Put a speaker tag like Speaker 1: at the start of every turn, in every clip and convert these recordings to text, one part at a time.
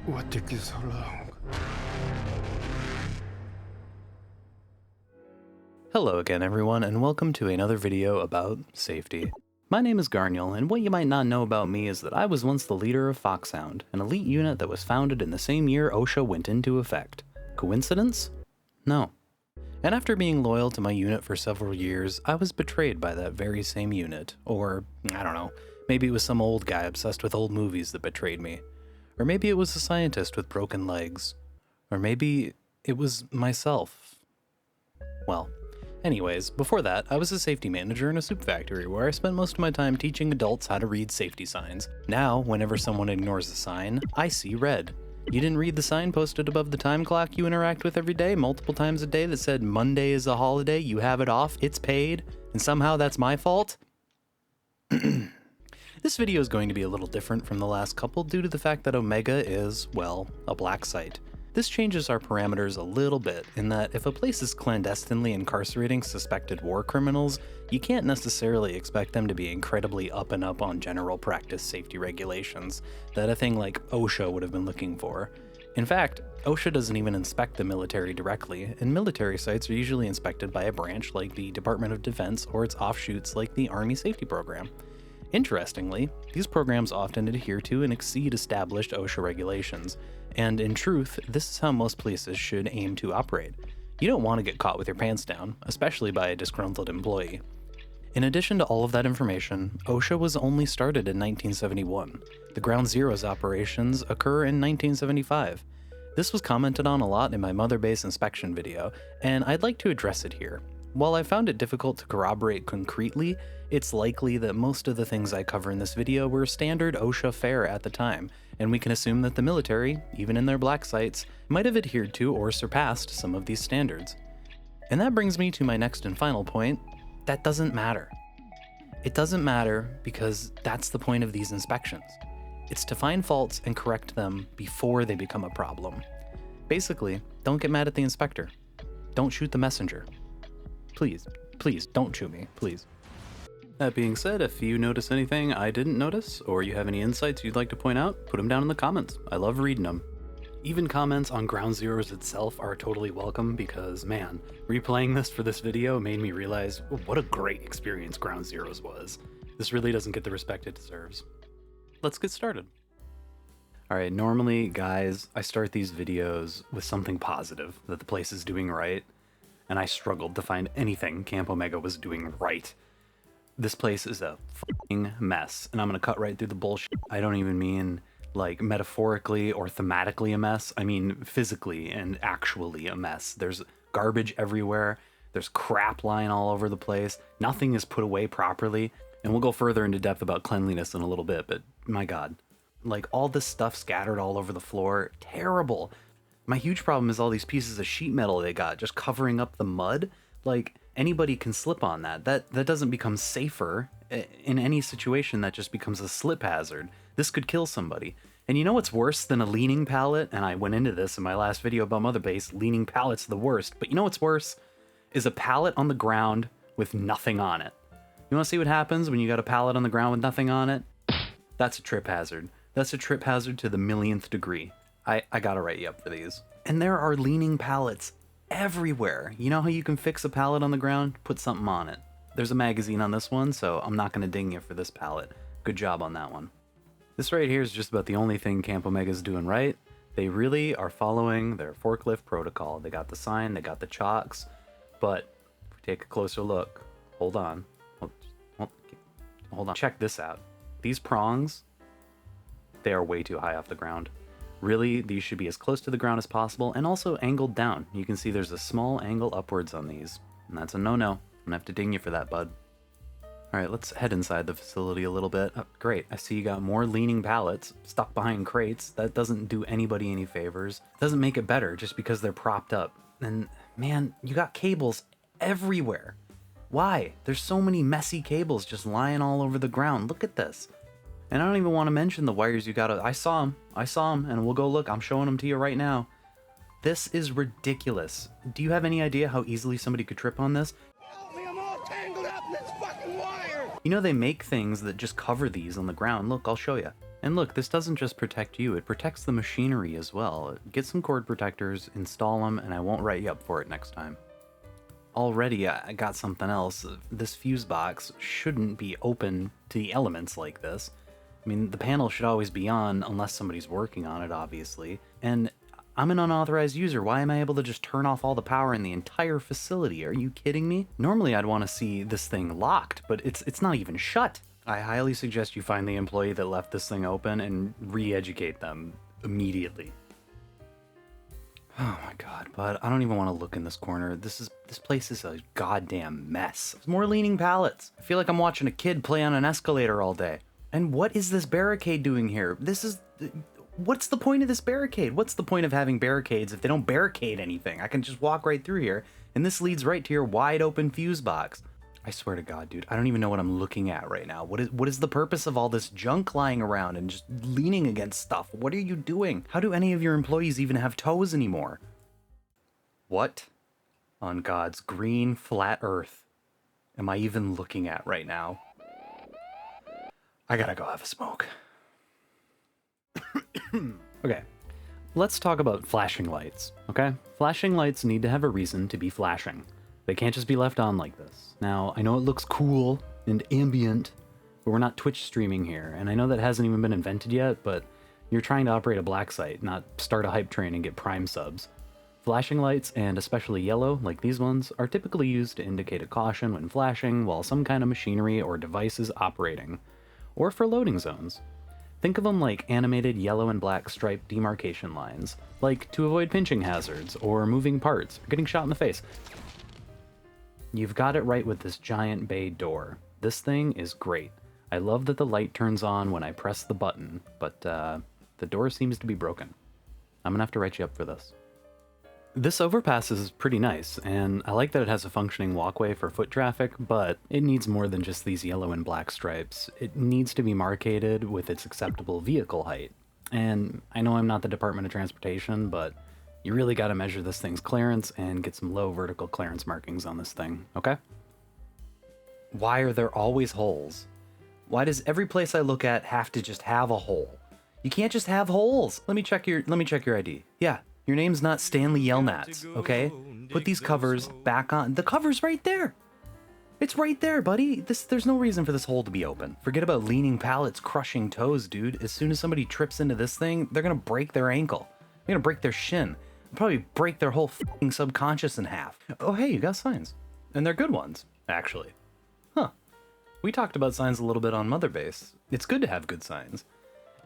Speaker 1: What took you so long?
Speaker 2: Hello again everyone, and welcome to another video about safety. My name is Garniel, and what you might not know about me is that I was once the leader of Foxhound, an elite unit that was founded in the same year OSHA went into effect. Coincidence? No. And after being loyal to my unit for several years, I was betrayed by that very same unit. Or, I don't know, maybe it was some old guy obsessed with old movies that betrayed me. Or maybe it was a scientist with broken legs. Or maybe it was myself. Well, anyways, before that, I was a safety manager in a soup factory where I spent most of my time teaching adults how to read safety signs. Now, whenever someone ignores a sign, I see red. You didn't read the sign posted above the time clock you interact with every day, multiple times a day, that said Monday is a holiday, you have it off, it's paid, and somehow that's my fault? This video is going to be a little different from the last couple due to the fact that Omega is, well, a black site. This changes our parameters a little bit in that if a place is clandestinely incarcerating suspected war criminals, you can't necessarily expect them to be incredibly up and up on general practice safety regulations that a thing like OSHA would have been looking for. In fact, OSHA doesn't even inspect the military directly, and military sites are usually inspected by a branch like the Department of Defense or its offshoots like the Army Safety Program. Interestingly, these programs often adhere to and exceed established OSHA regulations, and in truth, this is how most places should aim to operate. You don't want to get caught with your pants down, especially by a disgruntled employee. In addition to all of that information, OSHA was only started in 1971. The Ground Zero's operations occur in 1975. This was commented on a lot in my Mother Base inspection video, and I'd like to address it here. While I found it difficult to corroborate concretely, it's likely that most of the things I cover in this video were standard OSHA fare at the time, and we can assume that the military, even in their black sites, might have adhered to or surpassed some of these standards. And that brings me to my next and final point: that doesn't matter. It doesn't matter because that's the point of these inspections. It's to find faults and correct them before they become a problem. Basically, don't get mad at the inspector. Don't shoot the messenger. Please, don't shoot me, please. That being said, if you notice anything I didn't notice, or you have any insights you'd like to point out, put them down in the comments. I love reading them. Even comments on Ground Zeroes itself are totally welcome because, man, replaying this for this video made me realize what a great experience Ground Zeroes was. This really doesn't get the respect it deserves. Let's get started. Alright, normally, guys, I start these videos with something positive that the place is doing right, and I struggled to find anything Camp Omega was doing right. This place is a f***ing mess, and I'm gonna cut right through the bullshit. I don't even mean, like, metaphorically or thematically a mess. I mean physically and actually a mess. There's garbage everywhere. There's crap lying all over the place. Nothing is put away properly. And we'll go further into depth about cleanliness in a little bit, but my god. Like, all this stuff scattered all over the floor. Terrible. My huge problem is all these pieces of sheet metal they got just covering up the mud. Like, anybody can slip on that. That doesn't become safer. In any situation, that just becomes a slip hazard. This could kill somebody. And you know what's worse than a leaning pallet? And I went into this in my last video about Mother Base. Leaning pallets are the worst. But you know what's worse? Is a pallet on the ground with nothing on it. You want to see what happens when you got a pallet on the ground with nothing on it? That's a trip hazard. That's a trip hazard to the millionth degree. I gotta write you up for these. And there are leaning pallets everywhere. You know how you can fix a pallet on the ground? Put something on it. There's a magazine on this one, so I'm not gonna ding you for this pallet. Good job on that one. This right here is just about the only thing Camp Omega's doing right. They really are following their forklift protocol. They got the sign, they got the chocks, but if we take a closer look, hold on. Hold on. Check this out. These prongs, they are way too high off the ground. Really, these should be as close to the ground as possible and also angled down. You can see there's a small angle upwards on these, and that's a no-no. I'm gonna have to ding you for that, bud. Alright, let's head inside the facility a little bit. Oh, great, I see you got more leaning pallets stuck behind crates. That doesn't do anybody any favors. Doesn't make it better just because they're propped up. And man, you got cables everywhere. Why? There's so many messy cables just lying all over the ground. Look at this. And I don't even want to mention the wires you gotta... I saw them, and we'll go look. I'm showing them to you right now. This is ridiculous. Do you have any idea how easily somebody could trip on this?
Speaker 1: Help me, I'm all tangled up in this fucking wire!
Speaker 2: You know they make things that just cover these on the ground. Look, I'll show you. And look, this doesn't just protect you, it protects the machinery as well. Get some cord protectors, install them, and I won't write you up for it next time. Already, I got something else. This fuse box shouldn't be open to the elements like this. I mean, the panel should always be on unless somebody's working on it, obviously. And I'm an unauthorized user. Why am I able to just turn off all the power in the entire facility? Are you kidding me? Normally, I'd want to see this thing locked, but it's not even shut. I highly suggest you find the employee that left this thing open and re-educate them immediately. Oh my god, but I don't even want to look in this corner. This place is a goddamn mess. There's more leaning pallets. I feel like I'm watching a kid play on an escalator all day. And what is this barricade doing here? What's the point of this barricade? What's the point of having barricades if they don't barricade anything? I can just walk right through here, and this leads right to your wide open fuse box. I swear to God, dude, I don't even know what I'm looking at right now. What is the purpose of all this junk lying around and just leaning against stuff? What are you doing? How do any of your employees even have toes anymore? What on God's green flat earth am I even looking at right now? I gotta go have a smoke. Okay, let's talk about flashing lights, okay? Flashing lights need to have a reason to be flashing. They can't just be left on like this. Now, I know it looks cool and ambient, but we're not Twitch streaming here, and I know that hasn't even been invented yet, but you're trying to operate a black site, not start a hype train and get Prime subs. Flashing lights, and especially yellow, like these ones, are typically used to indicate a caution when flashing while some kind of machinery or device is operating, or for loading zones. Think of them like animated yellow and black striped demarcation lines, like to avoid pinching hazards, or moving parts, or getting shot in the face. You've got it right with this giant bay door. This thing is great. I love that the light turns on when I press the button, but the door seems to be broken. I'm gonna have to write you up for this. This overpass is pretty nice, and I like that it has a functioning walkway for foot traffic, but it needs more than just these yellow and black stripes. It needs to be marcated with its acceptable vehicle height. And I know I'm not the Department of Transportation, but you really gotta measure this thing's clearance and get some low vertical clearance markings on this thing, okay? Why are there always holes? Why does every place I look at have to just have a hole? You can't just have holes. Let me check your ID. Yeah. Your name's not Stanley Yelnats, okay? Put these covers back on. The cover's right there. It's right there, buddy. There's no reason for this hole to be open. Forget about leaning pallets crushing toes, dude. As soon as somebody trips into this thing, they're gonna break their ankle. They're gonna break their shin. They'll probably break their whole f***ing subconscious in half. Oh, hey, you got signs. And they're good ones, actually. Huh. We talked about signs a little bit on Mother Base. It's good to have good signs.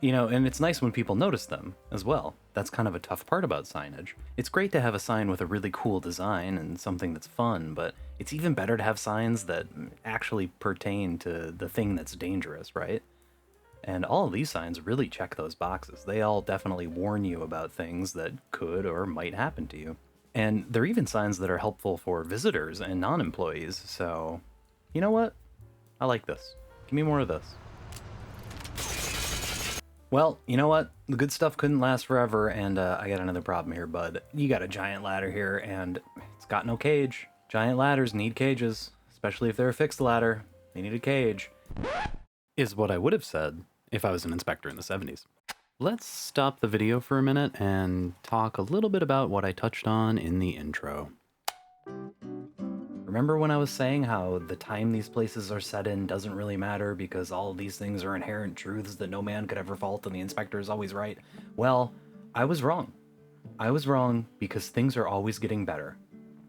Speaker 2: You know, and it's nice when people notice them as well. That's kind of a tough part about signage. It's great to have a sign with a really cool design and something that's fun, but it's even better to have signs that actually pertain to the thing that's dangerous, right? And all of these signs really check those boxes. They all definitely warn you about things that could or might happen to you. And they're even signs that are helpful for visitors and non-employees, so you know what? I like this. Give me more of this. Well, you know what? The good stuff couldn't last forever, and I got another problem here, bud. You got a giant ladder here, and it's got no cage. Giant ladders need cages, especially if they're a fixed ladder. They need a cage. Is what I would have said if I was an inspector in the 70s. Let's stop the video for a minute and talk a little bit about what I touched on in the intro. Remember when I was saying how the time these places are set in doesn't really matter because all of these things are inherent truths that no man could ever fault and the inspector is always right? Well, I was wrong. I was wrong because things are always getting better.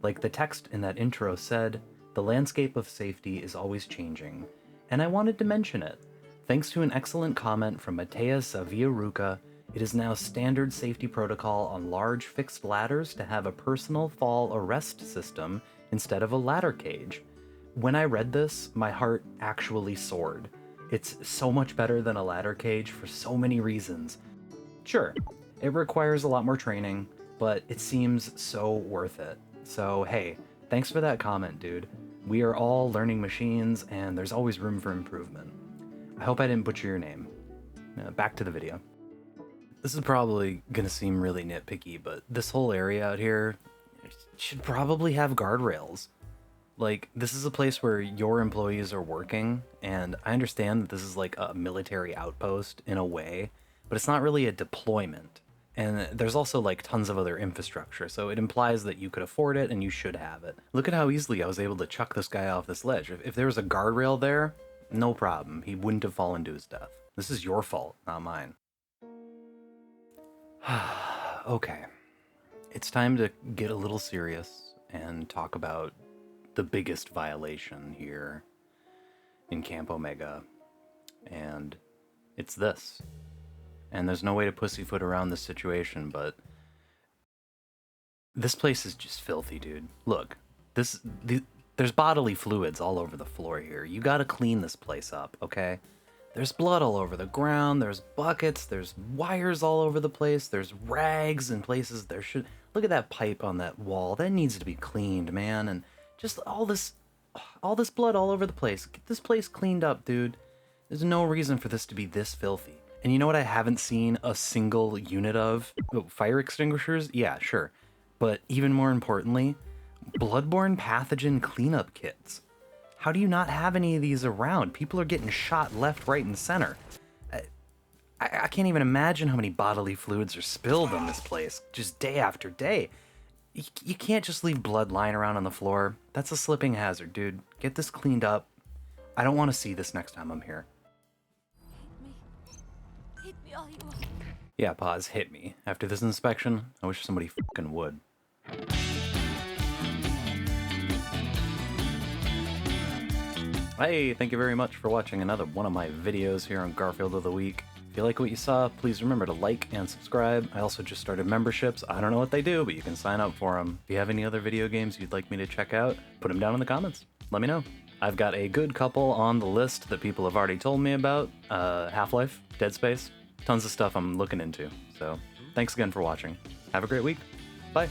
Speaker 2: Like the text in that intro said, the landscape of safety is always changing. And I wanted to mention it. Thanks to an excellent comment from Matea Saviaruca, it is now standard safety protocol on large fixed ladders to have a personal fall arrest system instead of a ladder cage. When I read this, my heart actually soared. It's so much better than a ladder cage for so many reasons. Sure, it requires a lot more training, but it seems so worth it. So hey, thanks for that comment, dude. We are all learning machines, and there's always room for improvement. I hope I didn't butcher your name. Back to the video. This is probably gonna seem really nitpicky, but this whole area out here should probably have guardrails. Like, this is a place where your employees are working, and I understand that this is like a military outpost in a way, but it's not really a deployment. And there's also like tons of other infrastructure, so it implies that you could afford it and you should have it. Look at how easily I was able to chuck this guy off this ledge. If there was a guardrail there, no problem. He wouldn't have fallen to his death. This is your fault, not mine. Okay. It's time to get a little serious and talk about the biggest violation here in Camp Omega. And it's this. And there's no way to pussyfoot around this situation, but this place is just filthy, dude. Look, there's bodily fluids all over the floor here. You gotta clean this place up, okay? There's blood all over the ground, there's buckets, there's wires all over the place, there's rags in places there should... Look at that pipe on that wall. That needs to be cleaned, man. And just all this blood all over the place. Get this place cleaned up, dude. There's no reason for this to be this filthy. And you know what I haven't seen a single unit of? Oh, fire extinguishers? Yeah, sure. But even more importantly, bloodborne pathogen cleanup kits. How do you not have any of these around? People are getting shot left, right, and center. I can't even imagine how many bodily fluids are spilled on this place, just day after day. You can't just leave blood lying around on the floor. That's a slipping hazard, dude. Get this cleaned up. I don't want to see this next time I'm here.
Speaker 3: Hit me all you want.
Speaker 2: Yeah, pause, hit me. After this inspection, I wish somebody fucking would. Hey, thank you very much for watching another one of my videos here on Garfield of the Week. If you like what you saw, please remember to like and subscribe. I also just started memberships. I don't know what they do, but you can sign up for them. If you have any other video games you'd like me to check out, put them down in the comments. Let me know. I've got a good couple on the list that people have already told me about. Half-Life, Dead Space, tons of stuff I'm looking into. So, thanks again for watching. Have a great week. Bye.